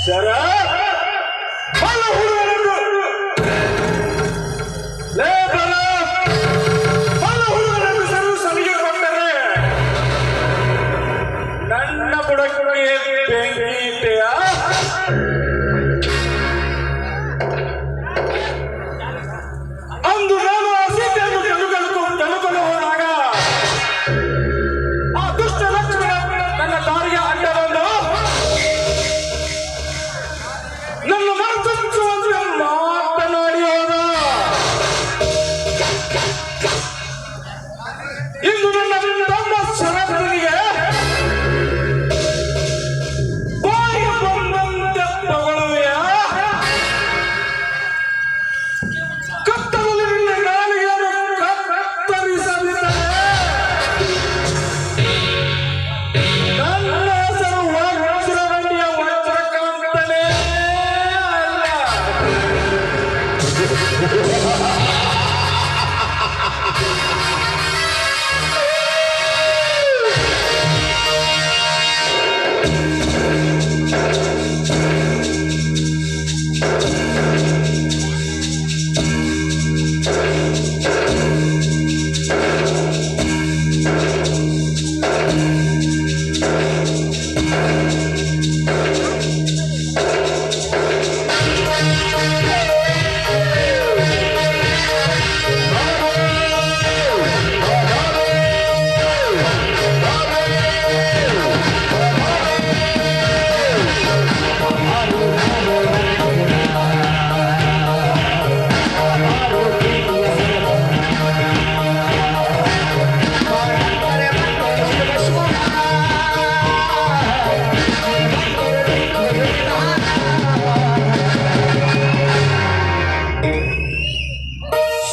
ಸರ ಬಲ ಹುಡುಗರು ಲೇಬರ ಬಲ ಹುಡುಗರನ್ನು ಸರು ಸಲಿಗೆ ಬಂದರೆ ನನ್ನ ಬುಡಕ್ಕೆ ಬೆಂಕಿ ಇಟ್ಟೆಯಾ? ಅಂದು ನಾನು ಆ ಸೀತೆಯನ್ನು ಕಳುಕೊಂಡು ಹೋದಾಗ ಆ ದುಷ್ಟ ಲಕ್ಷ್ಮಣ ನನ್ನ ದಾರಿಗೆ ಅಡ್ಡ ಬಂದು ನನ್ನ ಮನಸ್ಸುವಂತೆ ಮಾತನಾಡಿ ಹೋದ. ಇಂದು ನನ್ನ ತಮ್ಮ ಶರದನಿಗೆ ಬಾಯಿಗೆ ಬಂದಂತೆ ತಗೊಳ್ಳುವೆಯ? ಕತ್ತಲಲ್ಲಿ ನಿನ್ನ ನಾಲಿಗೆಯನ್ನು ಕತ್ತರಿಸಲಿದ್ದಾರೆ. ನನ್ನ ಹೆಸರು ವಜ್ರಗಂಡಿಯ ವಜ್ರಕಾಂತನೇ ಅಲ್ಲ.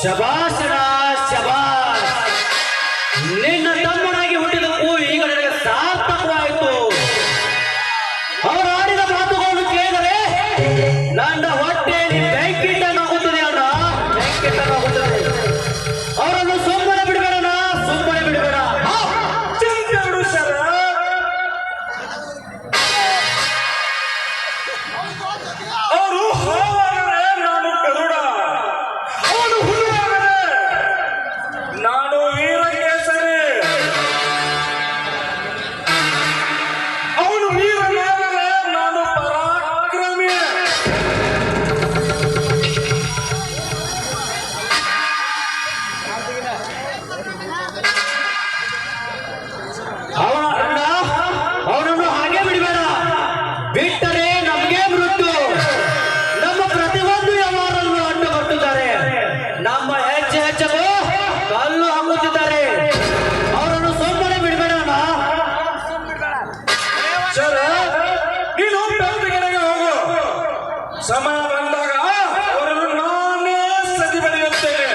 ಶಬಾಷಣ ಶಬಾಷ್, ನಿನ್ನ ತಮ್ಮನಾಗಿ ಹುಟ್ಟಿದಕ್ಕೂ ಈಗ ನನಗೆ ಸಾರ್ಥಕವಾಯಿತು. ಅವರು ಆಡಿದ ಮಾತುಗಳನ್ನು ಕೇಳಿದರೆ ನನ್ನ ಹೊಟ್ಟೆಯಲ್ಲಿ ಬೆಂಕಿಟ್ಟನಾಗುತ್ತದೆ ಅಣ್ಣ, ಬೆಂಕಿಟ್ಟನಾಗುತ್ತದೆ. ಅವರನ್ನು ಸುಮ್ಮನೆ ಬಿಡಬೇಡ, ಸುಮ್ಮನೆ ಬಿಡಬೇಡ. ಚಿಂತೆ ಬಿಡು ಸರ. ಅವರು ಹಾವಾದರೆ ನಾನು ಗರುಡ, ಅವನು ಹುಲಿಯಾದರೆ ನಾನು ವೀರಕೇಸರಿ. ಅವನು ವೀರನಾದರೆ ನಾನು ಪರಾಕ್ರಮಿ. ಅಣ್ಣ, ಅವನನ್ನು ಹಾಗೆ ಬಿಡಬೇಡ, ಬಿಟ್ಟರೆ ನಮಗೆ ಮೃತ್ಯು. ನಮ್ಮ ಪ್ರತಿಯೊಂದು ವ್ಯವಹಾರವನ್ನು ಅಡ್ಡು ಕಟ್ಟುತ್ತಾರೆ, ನಮ್ಮ ಹೆಜ್ಜೆ ಹೆಜ್ಜೆಗೂ ಕಲ್ಲು ಹಾಕುತ್ತಿದ್ದಾರೆ. ಅವರನ್ನು ಸುಮ್ಮನೆ ಬಿಡಬೇಡ ಅಣ್ಣ. ಸರ, ನೀನು ಬೆಳಗಿಗೆ ಹೋಗು. ಸಮಯ ಬಂದಾಗ ಅವರನ್ನು ನಾನೇ ಸತಿ ಬರೆಯುತ್ತೇನೆ.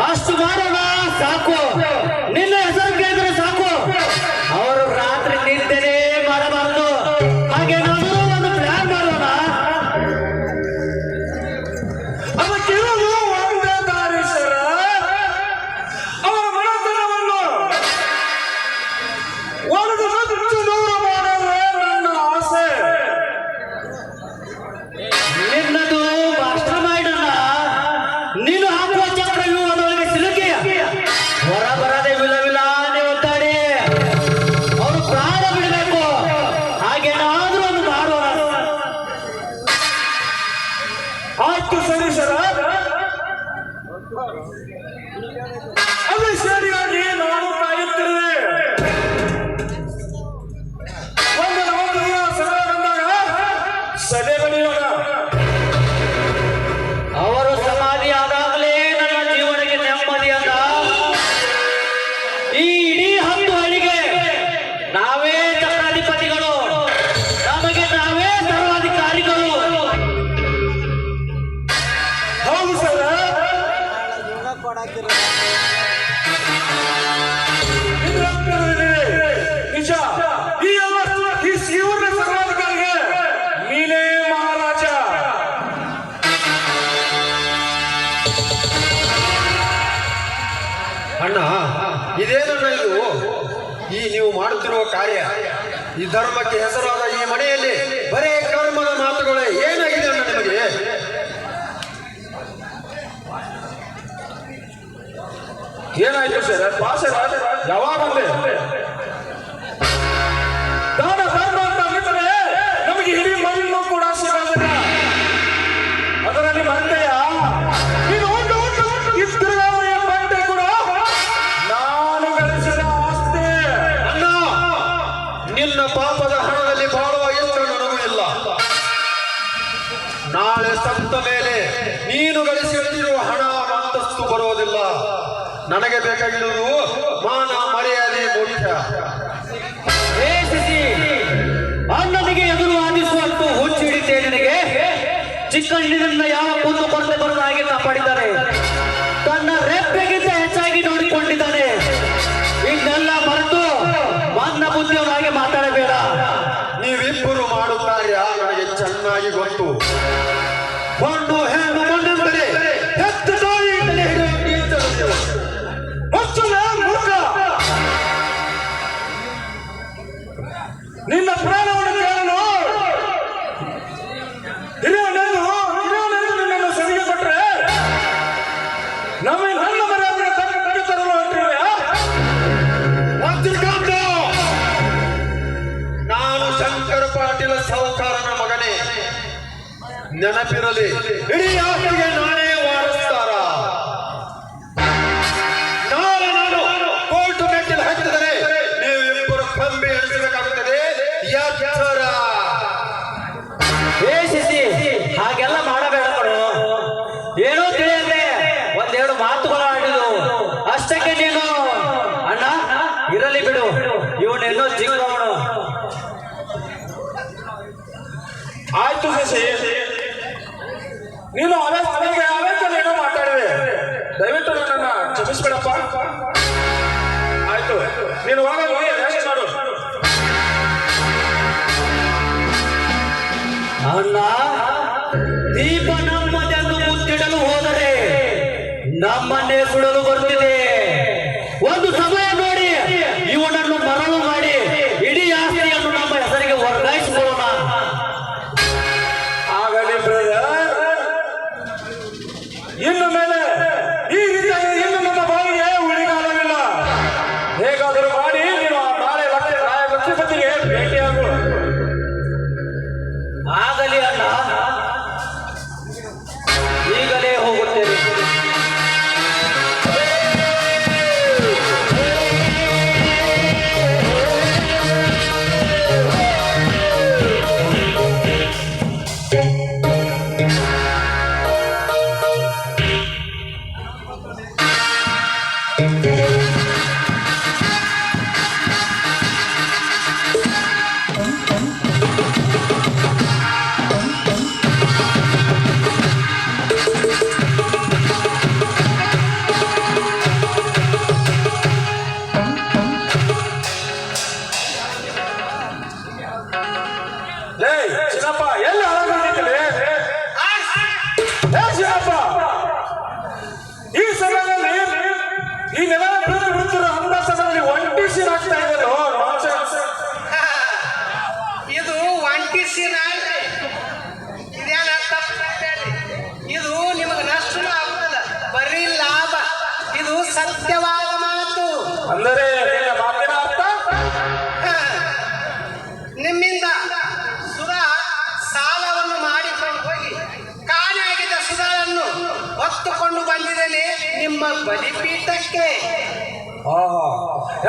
ಅಷ್ಟು ಮಾಡೋಣ ಸಾಕು, ನಿನ್ನ ಹೆಸರು ಕೇಳಿದ್ರೆ ಸಾಕು. ಅವರು ರಾತ್ರಿ ನಿದ್ದೆನೇ ಮಾಡಬಾರದು. ಹಾಗೆ ನಾನು ಒಂದು ಪ್ಲಾನ್ ಮಾಡೋಣ. ಅದಕ್ಕಿರೋದು ಒಂದೇ ದಾರಿ ಸರ. ಅವರ ಮನೆತನವನ್ನು ಒಡೆದು ನುಚ್ಚು ನೂರು ಮಾಡೋದೇ ನನ್ನ ಆಸೆ. ನಿನ್ನದು ಮಾಸ್ಟರ್ ಮೈಂಡ್ ಅಲ್ಲ. ನೀನು ಹಾಕುವ ಚಕ್ರ ವ್ಯೂಹದೊಳಗೆ ಸಿಲುಕಿ ನೀವು ಮಾಡುತ್ತಿರುವ ಕಾರ್ಯ, ಈ ಧರ್ಮಕ್ಕೆ ಹೆಸರಾದ ಈ ಮನೆಯಲ್ಲಿ ಬರೇ ಕರ್ಮದ ಮಾತುಗಳೇ. ಏನಾಗಿದೆ ಅಣ್ಣ ನಿಮಗೆ? ಏನಾಯ್ತು ಸರ್? ಪಾಸರ ಯಾವಾಗ ಬಂದೆ? ದಾನ ಧರ್ಮ ಅಂತ ಅಂದಿದ್ರೆ ನಮಗೆ ಇಡೀ ಮಣ್ಣು ಕೂಡ ಸಿಗೋದಿಲ್ಲ. ಅದರಲ್ಲಿ ಬಂದೆಯ ನೀನು ಉಂಟು ಇದ್ರಾವಯ ಬಂಡೆ ಕೂಡ ನಾನು ಗಳಿಸಿದ ಆಸ್ತಿ. ಅಣ್ಣ, ನಿನ್ನ ಪಾಪದ ಹಣದಲ್ಲಿ ಬಾಳುವ ಎಷ್ಟು ನನಗೂ ಇಲ್ಲ. ನಾಳೆ ಸತ್ತ ಮೇಲೆ ನೀನು ಗಳಿಸಿ ಇಟ್ಟಿರುವ ಹಣ ಅಂತಸ್ತು ಬರುವುದಿಲ್ಲ. ನನಗೆ ಬೇಕಾಗಿರುವುದು ಮಾನ ಮರ್ಯಾದೆ ಮುಖ್ಯ. ಹೇ ಶಶಿ, ಅಣ್ಣನಿಗೆ ಎದುರು ವಾದಿಸುವಂತೂ ಹುಚ್ಚು ಹಿಡಿತೆ ನಿನಗೆ. ಚಿಕ್ಕಂದಿನಿಂದ ಯಾವ ಕುಂದು ಕೊರತೆ ಬರದ ಹಾಗೆ ಕಾಪಾಡಿದ್ದಾರೆ. ತನ್ನ ರೆಪ್ಪೆಗಿಂತ ಹೆಚ್ಚಾಗಿ ನೋಡಿಕೊಂಡಿದ್ದಾನೆ. ಇದನ್ನೆಲ್ಲ ಮರೆತು ಮನ್ನ ಬುದ್ಧಿಯವರ ಹಾಗೆ ಮಾತಾಡಬೇಡ. ನೀವಿಬ್ಬರು ಮಾಡುವ ಕಾರ್ಯ ನನಗೆ ಚೆನ್ನಾಗಿ ಗೊತ್ತು. ಗಂಡು ಹೆಣ್ಣು ಮಣ್ಣೆಂದರೆ ಹೆತ್ತ ತಾಯಿಯಿಂದಲೇ ಹಿಡಿಯುವ ಮುಚ್ಚಲ ಮೂರ್ಖ, ನಿನ್ನ ಪ್ರಾಣವನ್ನು ಕೇಳಲು ಹಿರಿಯನೆಂದು ನಿನ್ನನ್ನು ಸರಿಗೆ ಕೊಟ್ರೆ ನನ್ನ ಮರ್ಯಾದೆ ತಪ್ಪಿ ತರಲು ಹೊರಟಿವೆ. ನಾನು ಶಂಕರ ಪಾಟೀಲ ಸಾಹುಕಾರನ ಮಗನೇ. ನೆನಪಿರಲಿ, ಇಡೀ ಆಸ್ತಿಗೆ ನಾನೇ ವಾರಸ್ತಾರ. ನಾಳೆ ನಾನು ಕೋರ್ಟ್ ಮೆಟ್ಟಿಲು ಹಾಕಿದರೆ ನೀವಿಬ್ಬರು ಕಂಬಿ ಎಣಿಸಬೇಕಾಗುತ್ತದೆ. ಎಚ್ಚರ. ಹೇ ಶಶಿ, ಹಾಗೆಲ್ಲ ಮಾಡಬೇಡ ಕಣೋ. ಏನೋ ತಿಳಿಯದೆ ಒಂದೆರಡು ಮಾತುಗಳು ಆಡಿದು ಅಷ್ಟಕ್ಕೆ ನೀನು ಅಣ್ಣ ಇರಲಿ ಬಿಡು, ಇವನೆನ್ನೋ ಚಿಕ್ಕವನು. ಆಯ್ತು ಶಶಿ, ನೀನು ಅವೇತನೇನೋ ಮಾತಾಡಿದೆ. ದಯವಿಟ್ಟು ನನ್ನನ್ನ ಕ್ಷಮಿಸ್ಬೇಡಪ್ಪ. ಆಯ್ತು, ನೀನು ಹೋಗಿ ರೆಸ್ಟ್ ಮಾಡು. ಅಣ್ಣ, ದೀಪ ನಮ್ಮದೆಂದು ಮುತ್ತಿಡಲು ಹೋದರೆ ನಮ್ಮನ್ನೇ ಸುಡಲು ಬರ್ತಿದೆ. ಒಂದು ಸಮಯ ನೋಡಿ ಇವನನ್ನು ಮರಳು ಮಾಡಿ ಇಡೀ ಆಸ್ತಿಯನ್ನು ನಮ್ಮ ಹೆಸರಿಗೆ ವರ್ಗಾಯಿಸಿಕೊಳ್ಳೋಣ. ಆಗಲಿ ಬ್ರದರ್, ಇನ್ನು ಮೇಲೆ ಈ ರೀತಿಯಾಗಿ ಇನ್ನು ನಮ್ಮ ಬಾವಿಗೆ ಉಳಿಗಾಲವಿಲ್ಲ. ಹೇಗಾದರೂ ಮಾಡಿ ನೀನು ನಾಳೆ ಲಕ್ಷ್ಮೀಪತಿಗೆ ಭೇಟಿಯಾಗು. ಆಗಲಿ ಅಣ್ಣ, ಈಗಲೇ ಹೋಗುತ್ತೇನೆ. ಲೇ ಚಿನ್ನಪ್ಪ, ಎಲ್ಲಿ ಹಾಳಾಗಿದ್ದೀರಿ? ಲೇ ಚಿನ್ನಪ್ಪ, ಈ ಸಮಯದಲ್ಲಿ ಈ ನೆಲ ಬಿಡುತ್ತಿರೋ ಅಂತ ಸಮಯದಲ್ಲಿ ಒಂಟಿ ಸೀನಾಗ್ತಾ ಇದೆ. ಇದು ಒಂಟಿ ಸೀನ ಅಲ್ರಿ. ಇದೇನ ತಪ್ಪು ಮಾತಾಡಿ. ಇದು ನಿಮಗೆ ನಷ್ಟನೂ ಆಗುದಿಲ್ಲ, ಬರೀ ಲಾಭ. ಇದು ಸತ್ಯವಾದ ಮಾತು. ಅಂದರೆ ನಿನ್ನ ಮಾತಿನ ಅರ್ಥ ನಿಮ್ಮಿಂದ ಸುಧಾ ಸಾಲವನ್ನು ಮಾಡಿಕೊಂಡು ಹೋಗಿ ಕಾಣೆಯಾಗಿದ್ದ ಸುಧಾರನ್ನು ಹೊತ್ತುಕೊಂಡು ಬಂದಿದ್ದೇನೆ ನಿಮ್ಮ ಬಲಿಪೀಠಕ್ಕೆ. ಆಹಾ,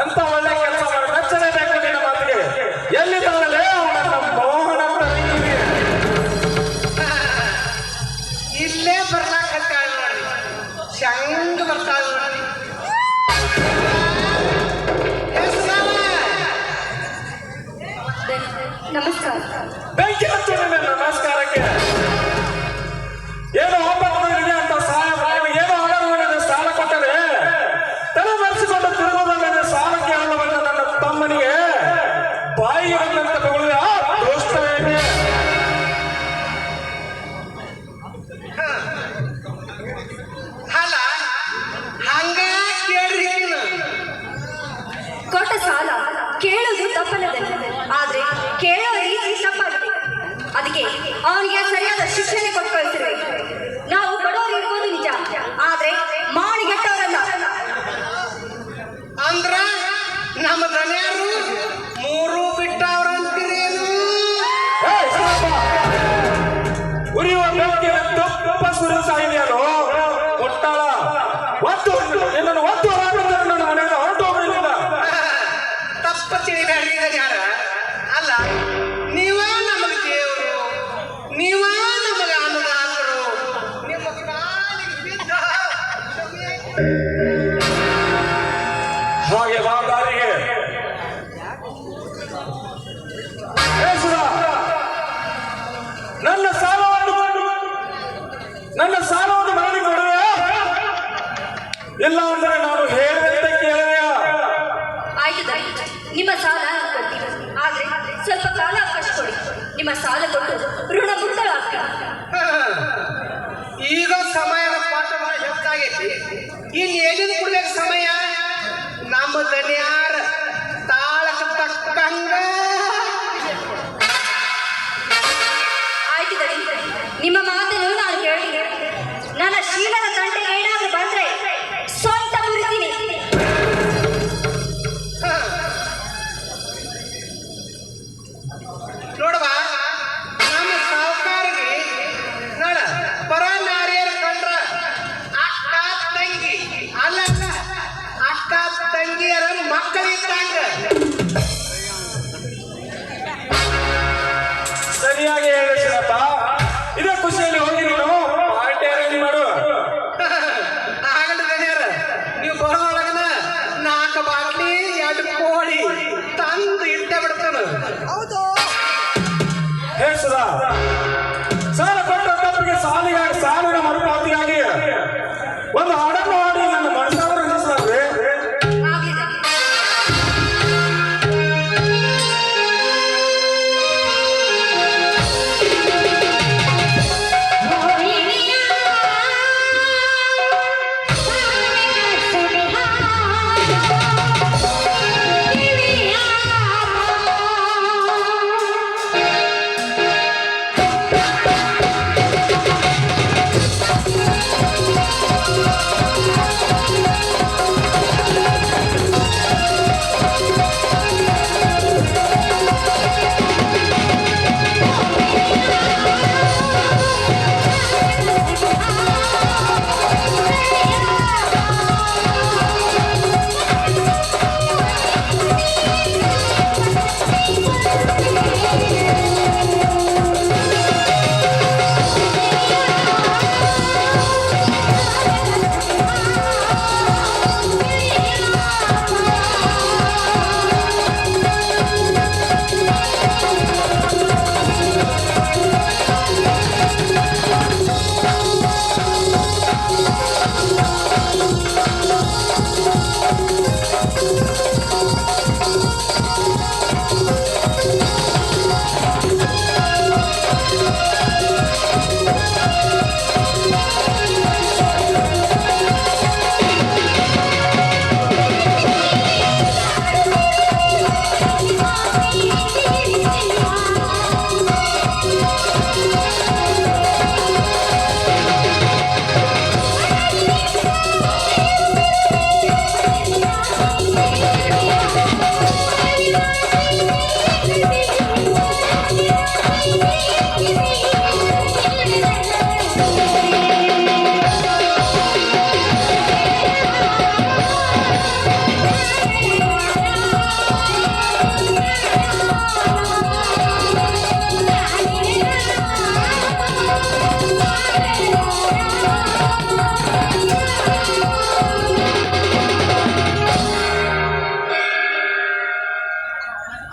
ಎಂತ ಒಳ್ಳೆ ಕೆಲಸ ಮಾಡಿ ಮೆಚ್ಚಲೇಬೇಕು ನಿನ್ನ ಮಾತಿಗೆ. ಎಲ್ಲಿದ್ದಾನಲ್ಲೇ ಅವನನ್ನ ಮೋಹನ ಅಂತ ನಿಂತಿದೆ. ಇಲ್ಲೇ ಬರ್ಲಾಕತ್ತಾಳ ನೋಡಿ, ಚಂಗ ಬರ್ತಾಳ ನೋಡಿ. ಏ ಸುಧಾರ, ನಮಸ್ಕಾರ. ಬೆಂಕಿ ಹಚ್ಚು ನಿನ್ನ ನಮಸ್ಕಾರಕ್ಕೆ. ಏನೋ ಒಬ್ಬ ಮಗನಿಗೆ ಅಂತ ಸಾಲ, ಏನೋ ಹಣವನ್ನು ಸಾಲ ಕೊಟ್ಟರೆ ತಲೆ ಮರೆಸಿಕೊಂಡು ತಿರುಗುವುದಲ್ಲದೆ ಸಾಲ ಕೇಳಲು ಬಂದ ನನ್ನ ತಮ್ಮನಿಗೆ ಬಾಯಿಗೆ ಬಂದಂತ ತಗೊಳ್ಳುವ ದೋಷ್ಟ ಏನೇ? ಅಲ್ಲ ಹಂಗ ಕೇಳ್ರಿ. ಕೊಟ್ಟ ಸಾಲ ತಪ್ಪಲ್ಲದಲ್ಲ, ಆದ್ರೆ ಕೇಳೋ ರೀತಿ ತಪ್ಪಾಗಿದೆ. ಅದಕ್ಕೆ ಅವನಿಗೆ ಸರಿಯಾದ ಶಿಕ್ಷಣ ಕೊಟ್ಟು ಕಳಿಸಿರ್ಬೇಕು. ನಾವು ಬಡವರು ಇರ್ಬೋದು ನಿಜ, ಆದ್ರೆ ಮಾಣಿಗೆಟ್ಟವರಲ್ಲ. ಅಂದ್ರ ನಮ್ಮ ದನಿಯಾರು ಮೂರು ಬಿಟ್ಟವ್ರ ಅಂತೀರೇನು? ಉರಿಯುವ ಬೆಂಕಿಯ ತುಪ್ಪ ಸುರಿಸಾಯಿದೆಯೋ ಮುಟ್ಟಾಳ ಒತ್ತು ನಿನ್ನನ್ನು ಒತ್ತು ನನ್ನ ಮನೆಯಿಂದ ಹೊರಟು ಹೋಗಲಿಲ್ಲ. ತಪ್ಪ ತಿಳಿಬೇಡ್ರಿ ದನಿಯಾರ. ಅಲ್ಲ, ನೀವ ನಮಗ ದೇವರು, ನೀವ ನಮಗ ಅನ್ನದಾತರು. ನಿಮ್ಮ ಕಾಲಿಗೆ ಬಿದ್ದ ಹಾಗೆ ಬಾದಾರಿಗೆ ನನ್ನ ಸಾಲವನ್ನು ಮಾಡಿ ಕೊಡುವೆ, ಇಲ್ಲ ಅಂದ್ರೆ ನಾನು ಹೇಳಿದಂತೆ ಕೇಳುವೆ. ಆಯ್ತು ದನಿ, ನಿಮ್ಮ ಸಾಲ ಕೊಡ್ತೀವಿ, ಆದ್ರೆ ಸ್ವಲ್ಪ ಕಾಲ ಅವಕಾಶ ಕೊಡಿ. ನಿಮ್ಮ ಸಾಲ ಕೊಟ್ಟು ಋಣ ಮುಕ್ತಳಾಗ್ತೀವಿ. ಈಗ ಸಮಯದ ಪಾಠ ಹೆಚ್ಚಾಗೈತಿ. ಇಲ್ಲಿ ಎಲ್ಲಿಂದ ಕೊಡ್ಬೇಕು ಸಮಯ? ನಮ್ಮ ದನಿಯಾರ ತಾಳಕ್ಕೆ ತಕ್ಕಂಗ. ಆಯ್ತು ದನಿ, ನಿಮ್ಮ ಮಾತನ್ನು ನಾನು ಕೇಳಿದೆ. ನನ್ನ ಶೀಲದ ತಂಟೆ ಏನಾದ್ರೂ ಬಂದ್ರೆ ಸ್ವಂತ ಮುರಿತೀನಿ. ನೋಡವಾ, ನಮ್ಮ ಸಾವುಕಾರಿಗೆ ನೋಡ ಪರ ನಾರಿಯರ ಕಂಡ್ರ ಅಕ್ಕ ತಂಗಿ ಅಲ್ಲ ಅಕ್ಕ ತಂಗಿಯರ ಮಕ್ಕಳಿದ್ದಂಗ. ಸರಿಯಾಗಿ ಹೇಳಿ ಶಿರಪ್ಪ. ಇದೇ ಖುಷಿಯಲ್ಲಿ ಹೋಗಿ ನೀನು ಪಾರ್ಟಿ ಅರೇಂಜ್ ಮಾಡು. ಆಗಲ್ಲ ದನಿಯರ, ನೀವು ಬರೋಳಗನ 4 ಬಾಟ್ಲಿ 2 ಕೋಳಿ ತಂದು ಇಟ್ಟೆ ಬಿಡ್ತಾನ. ಹೇ ಸುಧಾ, ಸಾಲ ಕೊಟ್ಟ ತಪ್ಪಿಗೆ ಸಾಲಿನ ಮರುಪಾವತಿಯಾಗಿ ಒಂದು ಹಾಡನ್ನು ಹಾಡಿ ನನ್ನ ಮನಸ್ಸಾಗ ರಂಜಿಸಲಾದ್ರೆ. ಆಗ್ಲಿ ದನಿ.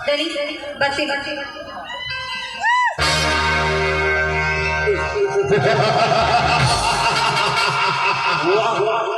ದನಿ, ಬರ್ತೀನಿ. ವಾಹ್ ವಾಹ್